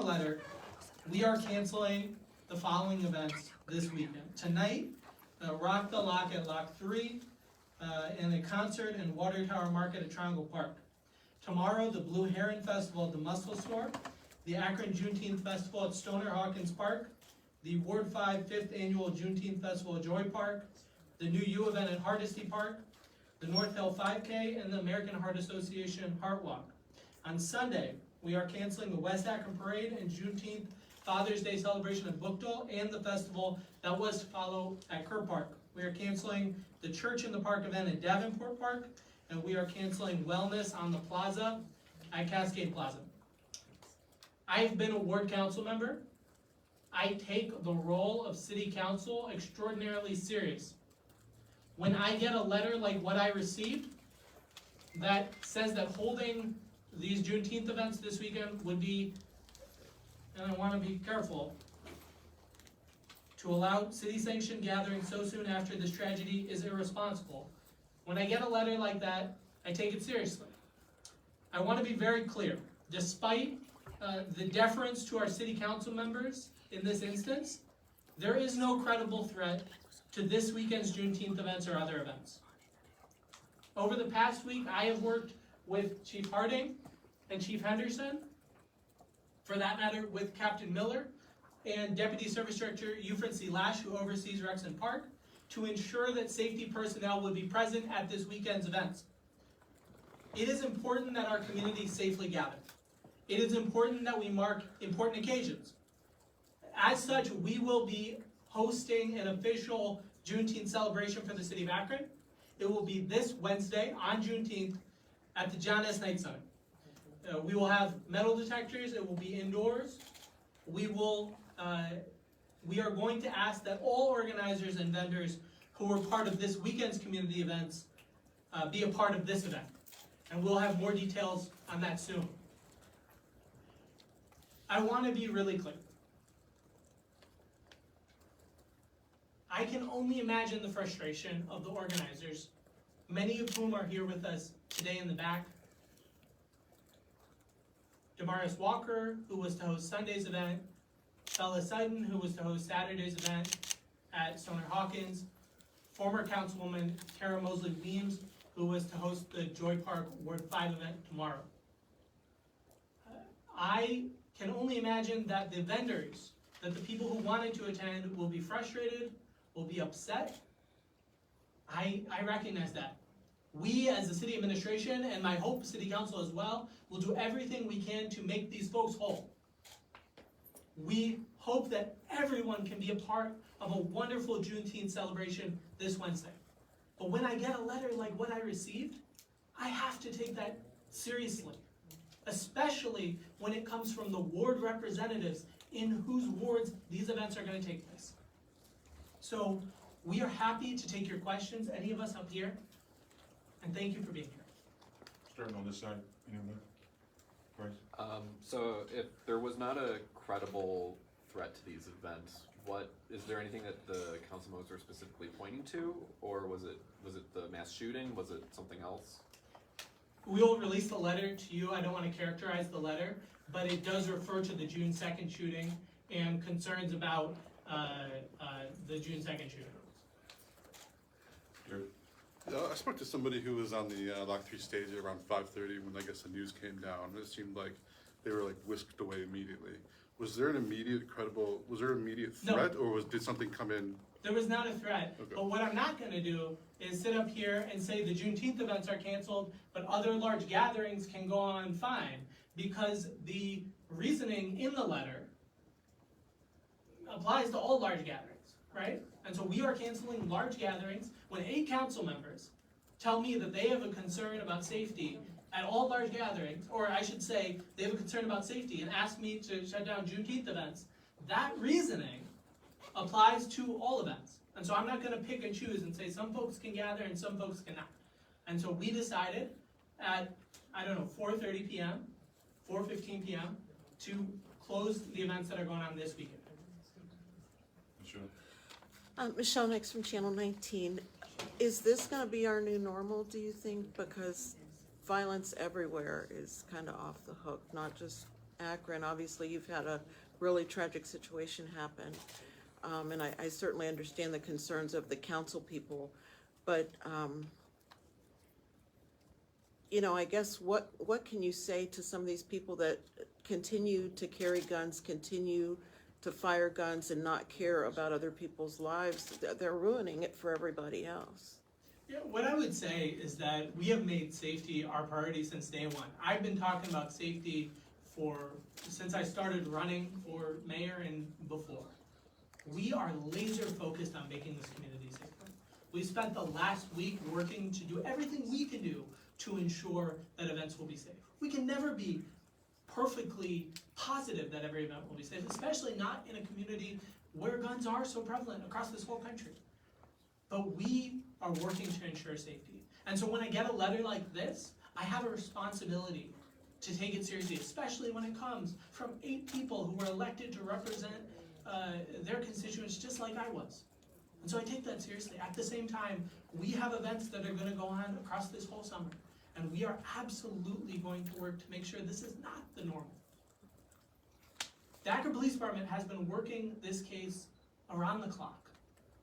letter, we are canceling the following events this weekend. Tonight, Rock the Lock at Lock 3, and a concert and Water Tower Market at Triangle Park. Tomorrow, the Blue Heron Festival at the Muscle Store, the Akron Juneteenth Festival at Stoner Hawkins Park, the Ward 5 5th Annual Juneteenth Festival at Joy Park, the New U event at Hardesty Park, the North Hill 5K, and the American Heart Association Heart Walk. On Sunday, we are canceling the West Akron Parade and Juneteenth Father's Day celebration at Bookdale and the festival that was to follow at Kerr Park. We are canceling the Church in the Park event at Davenport Park, and we are canceling Wellness on the Plaza at Cascade Plaza. I've been a ward council member. I take the role of city council extraordinarily serious. When I get a letter like what I received that says that holding these Juneteenth events this weekend would be, and I want to be careful, to allow city-sanctioned gatherings so soon after this tragedy is irresponsible. When I get a letter like that, I take it seriously. I want to be very clear. Despite the deference to our city council members in this instance, there is no credible threat to this weekend's Juneteenth events or other events. Over the past week, I have worked with Chief Harding and Chief Henderson, for that matter, with Captain Miller and Deputy Service Director Ufred C. Lash, who oversees Rexon Park, to ensure that safety personnel would be present at this weekend's events. It is important that our community safely gather. It is important that we mark important occasions. As such, we will be hosting an official Juneteenth celebration for the city of Akron. It will be this Wednesday on Juneteenth at the John S. Knight Center. We will have metal detectors. It will be indoors. We are going to ask that all organizers and vendors who were part of this weekend's community events be a part of this event. And we'll have more details on that soon. I want to be really clear. I can only imagine the frustration of the organizers, many of whom are here with us today in the back. Demarius Walker, who was to host Sunday's event, Bella Sutton, who was to host Saturday's event at Stoner Hawkins, former Councilwoman Tara Mosley Weems, who was to host the Joy Park Ward 5 event tomorrow. I can only imagine that the vendors, that the people who wanted to attend will be frustrated, will be upset. I recognize that. We as the city administration, and my hope city council as well, will do everything we can to make these folks whole. We hope that everyone can be a part of a wonderful Juneteenth celebration this Wednesday. But when I get a letter like what I received, I have to take that seriously, especially when it comes from the ward representatives in whose wards these events are going to take place. So we are happy to take your questions, any of us up here, and thank you for being here. Starting on this side, anyone? Bryce? So if there was not a credible threat to these events, is there anything that the council members were specifically pointing to, or was it the mass shooting? Was it something else? We will release the letter to you. I don't want to characterize the letter, but it does refer to the June 2nd shooting and concerns about the June 2nd shooting. Jared? Yeah, I spoke to somebody who was on the Lock 3 stage at around 5:30 when I guess the news came down. It seemed like they were like whisked away immediately. Was there an immediate threat, No. or did something come in? There was not a threat, Okay. but what I'm not going to do is sit up here and say the Juneteenth events are canceled, but other large gatherings can go on fine, because the reasoning in the letter applies to all large gatherings, right? And so we are canceling large gatherings when 8 council members tell me that they have a concern about safety at all large gatherings, or I should say, they have a concern about safety and ask me to shut down Juneteenth events. That reasoning applies to all events. And so I'm not going to pick and choose and say some folks can gather and some folks cannot. And so we decided at, 4:30 p.m., 4:15 p.m., to close the events that are going on this weekend. Michelle? Michelle Nix from Channel 19. Is this going to be our new normal, do you think? Because violence everywhere is kind of off the hook, not just Akron. Obviously, you've had a really tragic situation happen. And I certainly understand the concerns of the council people, but, you know, I guess what can you say to some of these people that continue to carry guns, continue to fire guns and not care about other people's lives? They're ruining it for everybody else. Yeah, what I would say is that we have made safety our priority since day one. I've been talking about safety since I started running for mayor and before. We are laser focused on making this community safer. We spent the last week working to do everything we can do to ensure that events will be safe. We can never be perfectly positive that every event will be safe, especially not in a community where guns are so prevalent across this whole country. But we are working to ensure safety. And so when I get a letter like this, I have a responsibility to take it seriously, especially when it comes from 8 people who were elected to represent their constituents just like I was. And so I take that seriously. At the same time, we have events that are gonna go on across this whole summer. And we are absolutely going to work to make sure this is not the normal. The Akron Police Department has been working this case around the clock.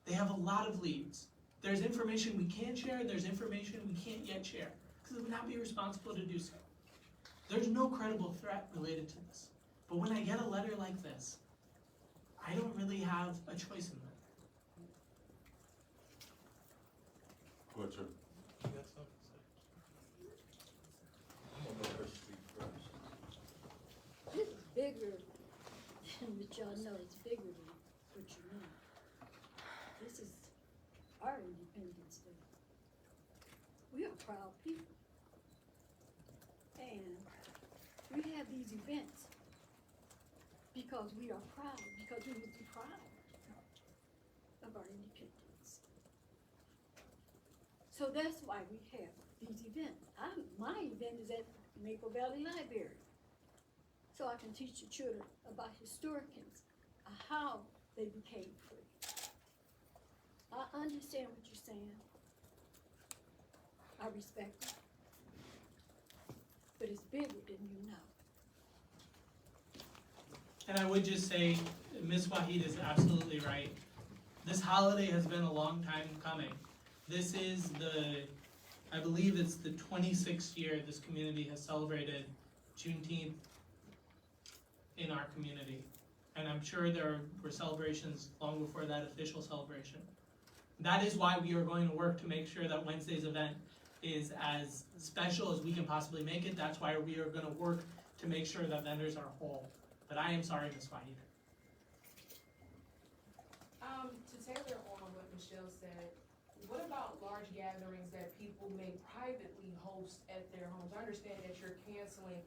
They have a lot of leads. There's information we can share, and there's information we can't yet share, because it would not be responsible to do so. There's no credible threat related to this. But when I get a letter like this, I don't really have a choice in that. Go ahead, sir. This is bigger than what y'all know, it's bigger than what you know. This is our Independence Day. We are proud people. And we have these events because we are proud, because we would be proud of our independence. So that's why we have these events. My event is at Maple Valley Library. So I can teach the children about historians, how they became free. I understand what you're saying. I respect it. But it's bigger than you know. And I would just say, Ms. Wahid is absolutely right. This holiday has been a long time coming. This is I believe it's the 26th year this community has celebrated Juneteenth in our community. And I'm sure there were celebrations long before that official celebration. That is why we are going to work to make sure that Wednesday's event is as special as we can possibly make it. That's why we are gonna work to make sure that vendors are whole. But I am sorry, Ms. Wahid. To tailor on what Michelle said, what about large gatherings that people may privately host at their homes? I understand that you're canceling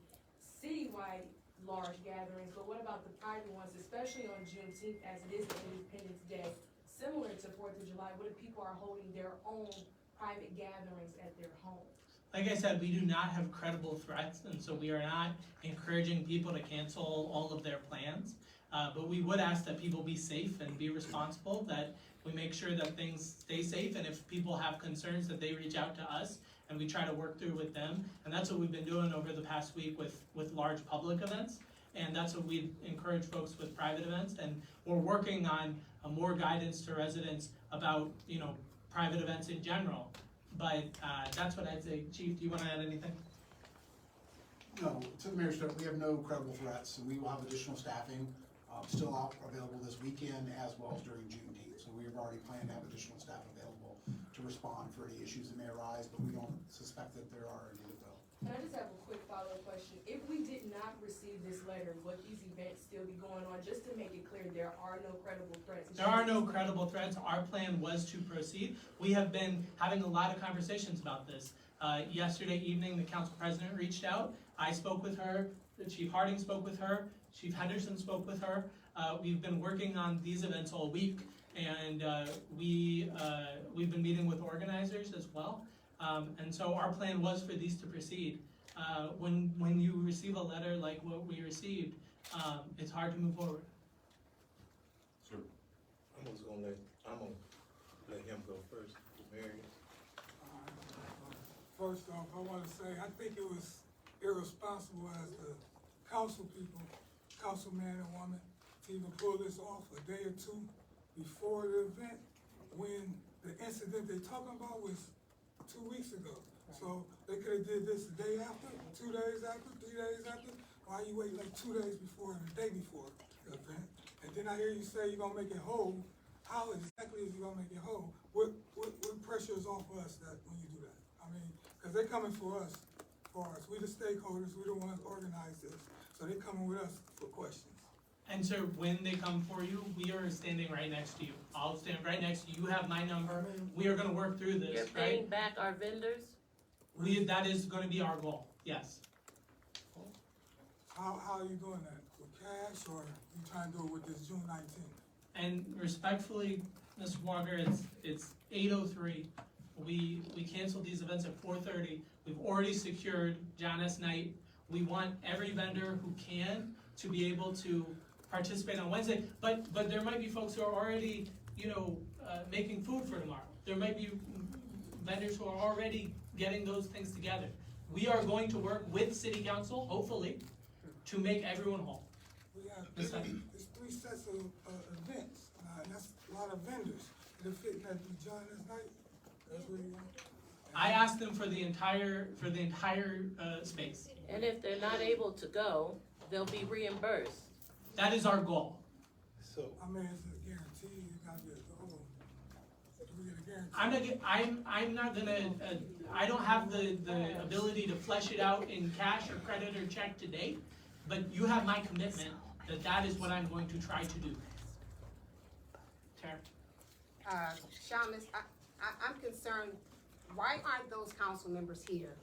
citywide large gatherings, but what about the private ones, especially on Juneteenth, as it is Independence Day, similar to 4th of July? What if people are holding their own private gatherings at their homes? Like I said, we do not have credible threats, and so we are not encouraging people to cancel all of their plans. But we would ask that people be safe and be responsible, that we make sure that things stay safe, and if people have concerns, that they reach out to us and we try to work through with them. And that's what we've been doing over the past week with large public events. And that's what we encourage folks with private events. And we're working on more guidance to residents about, private events in general. But that's what I'd say. Chief, do you want to add anything? No, to the mayor's note, we have no credible threats, and we will have additional staffing still out available this weekend as well as during Juneteenth. So we have already planned to have additional staff available to respond for any issues that may arise, but we don't suspect that there are any that will. And I just have a quick follow-up question. If we did not receive this letter, would these events still be going on? Just to make it clear, there are no credible threats. There are no credible threats. Our plan was to proceed. We have been having a lot of conversations about this. Yesterday evening, the council president reached out. I spoke with her. Chief Harding spoke with her. Chief Henderson spoke with her. We've been working on these events all week, and we've been meeting with organizers as well. And so our plan was for these to proceed. When you receive a letter like what we received, it's hard to move forward. Sir. I'm gonna let him go first, Mary. First off, I want to say, I think it was irresponsible as the council people, councilman and woman, to even pull this off a day or two before the event, when the incident they talking about was 2 weeks ago. So they could've did this the day after, 2 days after, 3 days after. Why you wait like 2 days before and the day before the event? And then I hear you say you're gonna make it whole. How exactly is you gonna make it whole? What pressure is off of us that when you do that? I mean, cause they're coming for us. We the stakeholders, we the ones organize this. So they're coming with us for questions. And sir, when they come for you, we are standing right next to you. I'll stand right next to you. You have my number. We are gonna work through You're this, paying right? back our vendors? That is gonna be our goal, yes. How are you doing that? With cash or you trying to do it with this June 19th? And respectfully, Mr. Walker, it's 8:03. We canceled these events at 4:30. We've already secured John S. Knight. We want every vendor who can to be able to participate on Wednesday. But there might be folks who are already, making food for tomorrow. There might be vendors who are already getting those things together. We are going to work with city council, hopefully, to make everyone whole. We have, Ms. Knight. it's 3 sets of events, and that's a lot of vendors. It'll fit that John S. Knight, that's what you want. I asked them for the entire space. And if they're not able to go, they'll be reimbursed. That is our goal. So, I mean, it's a guarantee, you gotta get the whole, we get a guarantee. I'm not gonna, I don't have the ability to flesh it out in cash or credit or check today, but you have my commitment that is what I'm going to try to do. Tara? Shamus, I'm concerned, why aren't those council members here?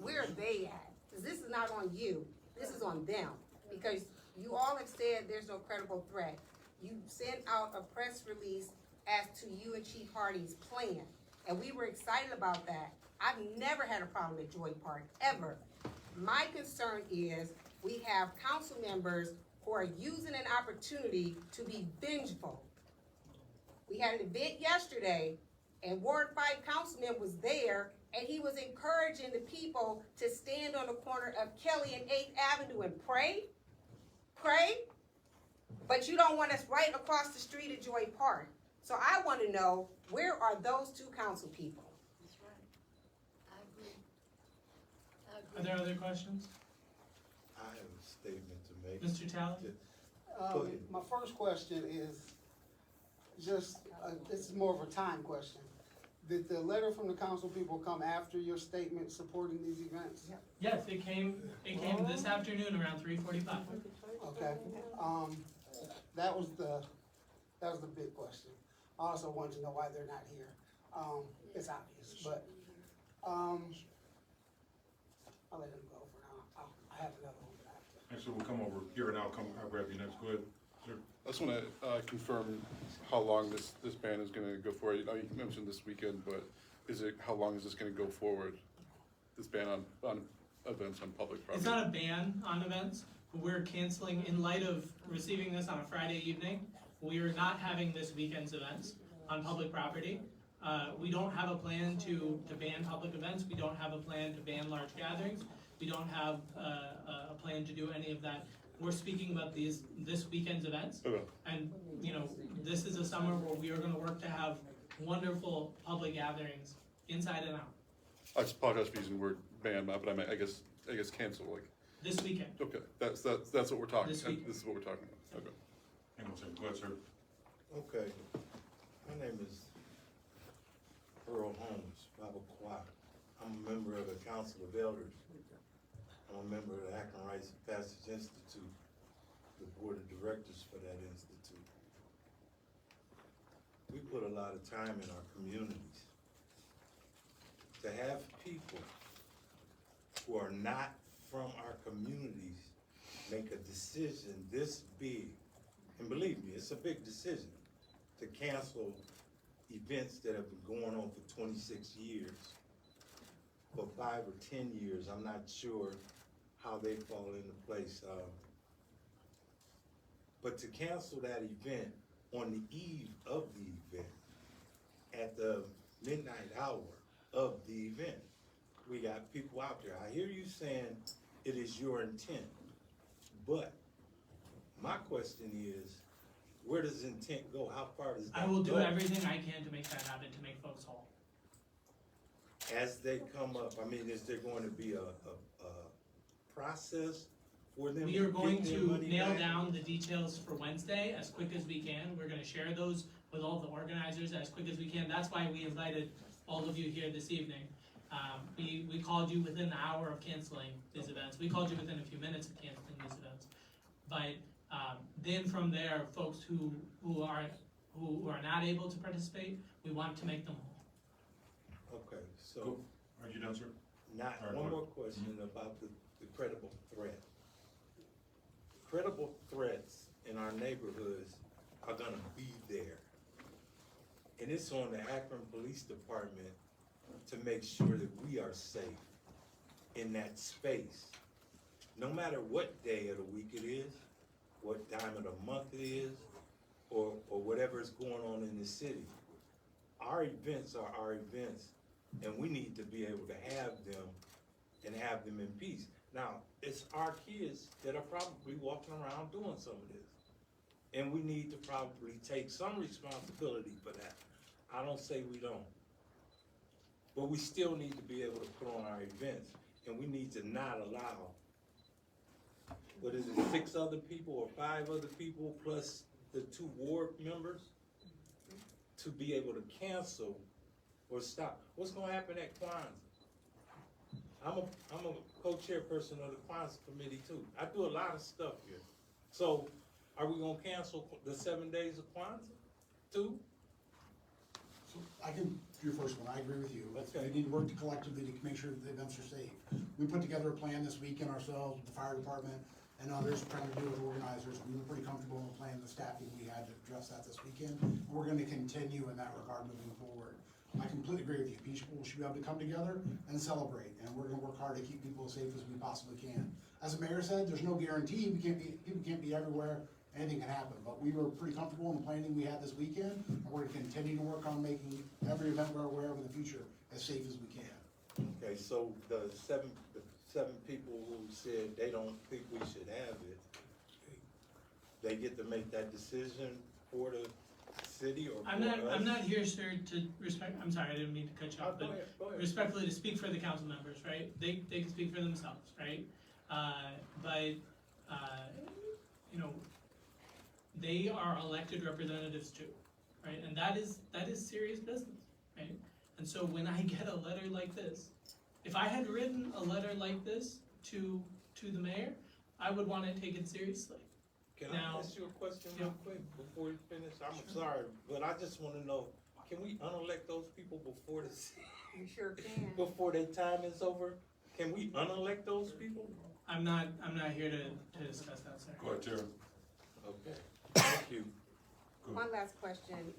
Where are they at? Because this is not on you, this is on them. Because you all have said there's no credible threat. You sent out a press release as to you and Chief Hardy's plan, and we were excited about that. I've never had a problem at Joy Park, ever. My concern is we have council members who are using an opportunity to be vengeful. We had an event yesterday, and Ward 5 councilman was there, and he was encouraging the people to stand on the corner of Kelly and 8th Avenue and pray, but you don't want us right across the street at Joy Park. So I want to know, where are those 2 council people? That's right. I agree. Are there other questions? I have a statement to make. Mr. Talley? Go ahead. My first question is just, this is more of a time question. Did the letter from the council people come after your statement supporting these events? Yes, it came this afternoon around 3:45. Okay, that was the big question. I also wanted to know why they're not here. It's obvious, but, I'll let him go for now. I have another one, but I have to. Actually, we'll come over here and I'll grab you next. Go ahead, sir. I just wanna, confirm how long this ban is gonna go for. You mentioned this weekend, but how long is this gonna go forward? This ban on events on public property? It's not a ban on events. We're canceling, in light of receiving this on a Friday evening, we are not having this weekend's events on public property. We don't have a plan to ban public events. We don't have a plan to ban large gatherings. We don't have a plan to do any of that. We're speaking about this weekend's events. Okay. And, this is a summer where we are gonna work to have wonderful public gatherings inside and out, I just apologize for using the word ban, but I meant, I guess cancel, like, this weekend. okay, that's what we're talking, This week. this is what we're talking about, okay. Hang on a second. Go ahead, sir. Okay, my name is Earl Holmes, Bible Choir. I'm a member of the Council of Elders. I'm a member of the Akron Rights and Passage Institute, the board of directors for that institute. We put a lot of time in our communities. To have people who are not from our communities make a decision this big, and believe me, it's a big decision, to cancel events that have been going on for 26 years, for 5 or 10 years, I'm not sure how they fall into place. But to cancel that event on the eve of the event, at the midnight hour of the event, we got people out there. I hear you saying it is your intent But my question is, where does intent go? How far does that go? I will do everything I can to make that happen, to make folks whole. As they come up, I mean, is there going to be a process for them? We are going get their to money nail back? down the details for Wednesday as quick as we can. We're gonna share those with all the organizers as quick as we can. That's why we invited all of you here this evening. We called you within an hour of canceling these events. We called you within a few minutes of canceling these events. But, then from there, folks who are not able to participate, we want to make them whole. Okay, so. Cool. Are you done, sir? Now, All right, one Mark. more question about the credible threat. Credible threats in our neighborhoods are gonna be there. And it's on the Akron Police Department to make sure that we are safe in that space. No matter what day of the week it is, what time of the month it is, or whatever is going on in the city. Our events are our events, and we need to be able to have them and have them in peace. Now, it's our kids that are probably walking around doing some of this. And we need to probably take some responsibility for that. I don't say we don't. But we still need to be able to put on our events, and we need to not allow, what is it, 6 other people or 5 other people plus the 2 ward members to be able to cancel or stop. What's gonna happen at Kwanzaa? I'm a co-chairperson of the Kwanzaa committee too. I do a lot of stuff here. So, are we gonna cancel the 7 days of Kwanzaa too? So I can do your first one, I agree with you. Okay. We need to work collectively to make sure that the events are safe. We put together a plan this weekend ourselves with the fire department and others trying to do with organizers. We were pretty comfortable in the plan, the staffing we had to address that this weekend. And we're gonna continue in that regard moving forward. I completely agree with you. People should be able to come together and celebrate, and we're gonna work hard to keep people as safe as we possibly can. As the mayor said, there's no guarantee, people can't be everywhere, anything can happen, but we were pretty comfortable in the planning we had this weekend, and we're gonna continue to work on making every event we're aware of in the future as safe as we can. Okay, so the seven people who said they don't think we should have it, they get to make that decision for the city or for us? I'm not here, sir, to I'm sorry, I didn't mean to cut you off, Go but ahead. respectfully to speak for the council members, right? They can speak for themselves, right? You know, they are elected representatives too, right? And that is serious business, right? And so when I get a letter like this, if I had written a letter like this to the mayor, I would want to take it seriously. Can Now- I ask you a question Yeah. real quick before you finish? I'm sorry, but I just wanna know, can we unelect those people before You sure can. before their time is over? Can we unelect those people? I'm not here to discuss that, sir. Go ahead, Tara. Okay, thank you. Go. One last question,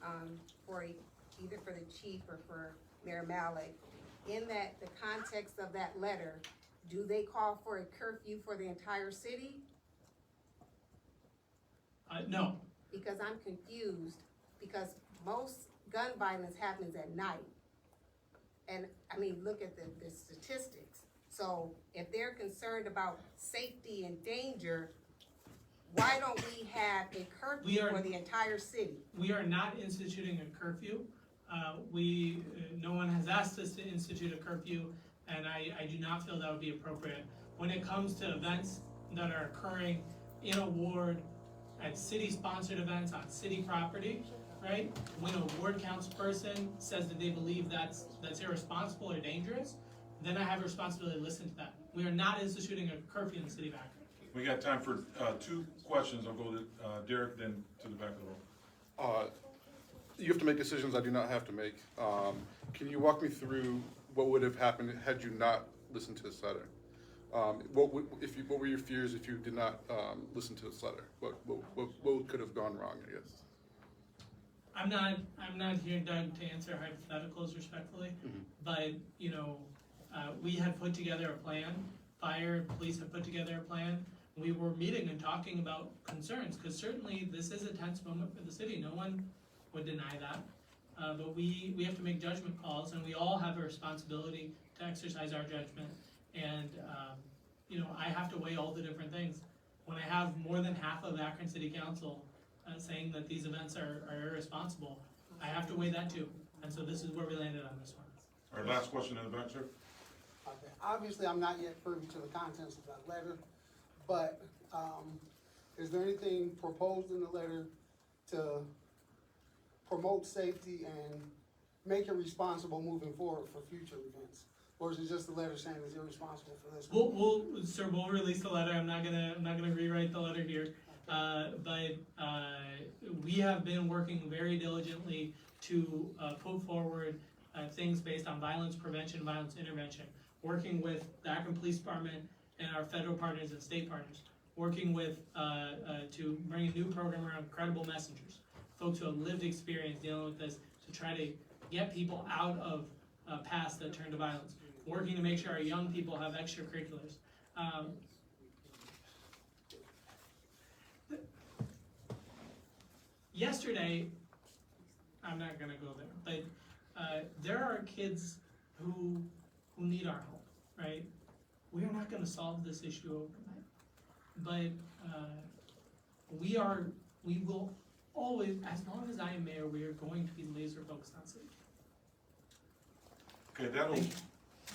either for the chief or for Mayor Malik. In the context of that letter, do they call for a curfew for the entire city? No, Because I'm confused, because most gun violence happens at night. And, I mean, look at the statistics. So if they're concerned about safety and danger, why don't we have a We curfew are- for the entire city? we are not instituting a curfew. No one has asked us to institute a curfew, and I do not feel that would be appropriate. When it comes to events that are occurring in a ward, at city-sponsored events on city property, right? When a ward councilperson says that they believe that's irresponsible or dangerous, then I have a responsibility to listen to that. We are not instituting a curfew in the city of Akron. We got time for 2 questions. I'll go to Derek, then to the back of the room. You have to make decisions I do not have to make. Can you walk me through what would have happened had you not listened to this letter? What were your fears if you did not listen to this letter? What could have gone wrong, I guess? I'm not here, Doug, to answer hypotheticals respectfully, but, you know, we had put together a plan, fire, police have put together a plan. We were meeting and talking about concerns, because certainly this is a tense moment for the city, no one would deny that. But we have to make judgment calls, and we all have a responsibility to exercise our judgment. And, you know, I have to weigh all the different things. when I have more than half of Akron City Council saying that these events are irresponsible, I have to weigh that too. And so this is where we landed on this one. All right, last question in the back, sir. Okay, obviously, I'm not yet privy to the contents of that letter, but, is there anything proposed in the letter to promote safety and make it responsible moving forward for future events? Or is it just a letter saying it's irresponsible for this? Sir, we'll release the letter. I'm not gonna rewrite the letter here. But we have been working very diligently to put forward things based on violence prevention, violence intervention, working with the Akron Police Department and our federal partners and state partners, working with to bring a new program around credible messengers, folks who have lived experience dealing with this, to try to get people out of paths that turn to violence, working to make sure our young people have extracurriculars. Yesterday, I'm not gonna go there, but there are kids who need our help, right? We are not gonna solve this issue overnight, but we will always, as long as I am mayor, we are going to be laser focused on safety. Okay,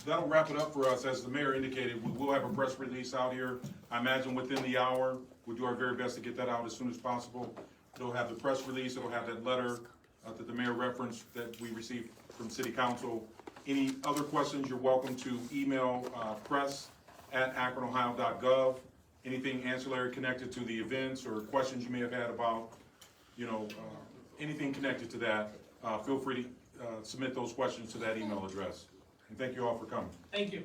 that'll wrap it up for us. As the mayor indicated, we will have a press release out here. I imagine within the hour. We'll do our very best to get that out as soon as possible. It'll have the press release, it'll have that letter that the mayor referenced that we received from city council. Any other questions, you're welcome to email press@akronohio.gov. Anything ancillary connected to the events or questions you may have had about, anything connected to that, feel free to submit those questions to that email address. And thank you all for coming. Thank you.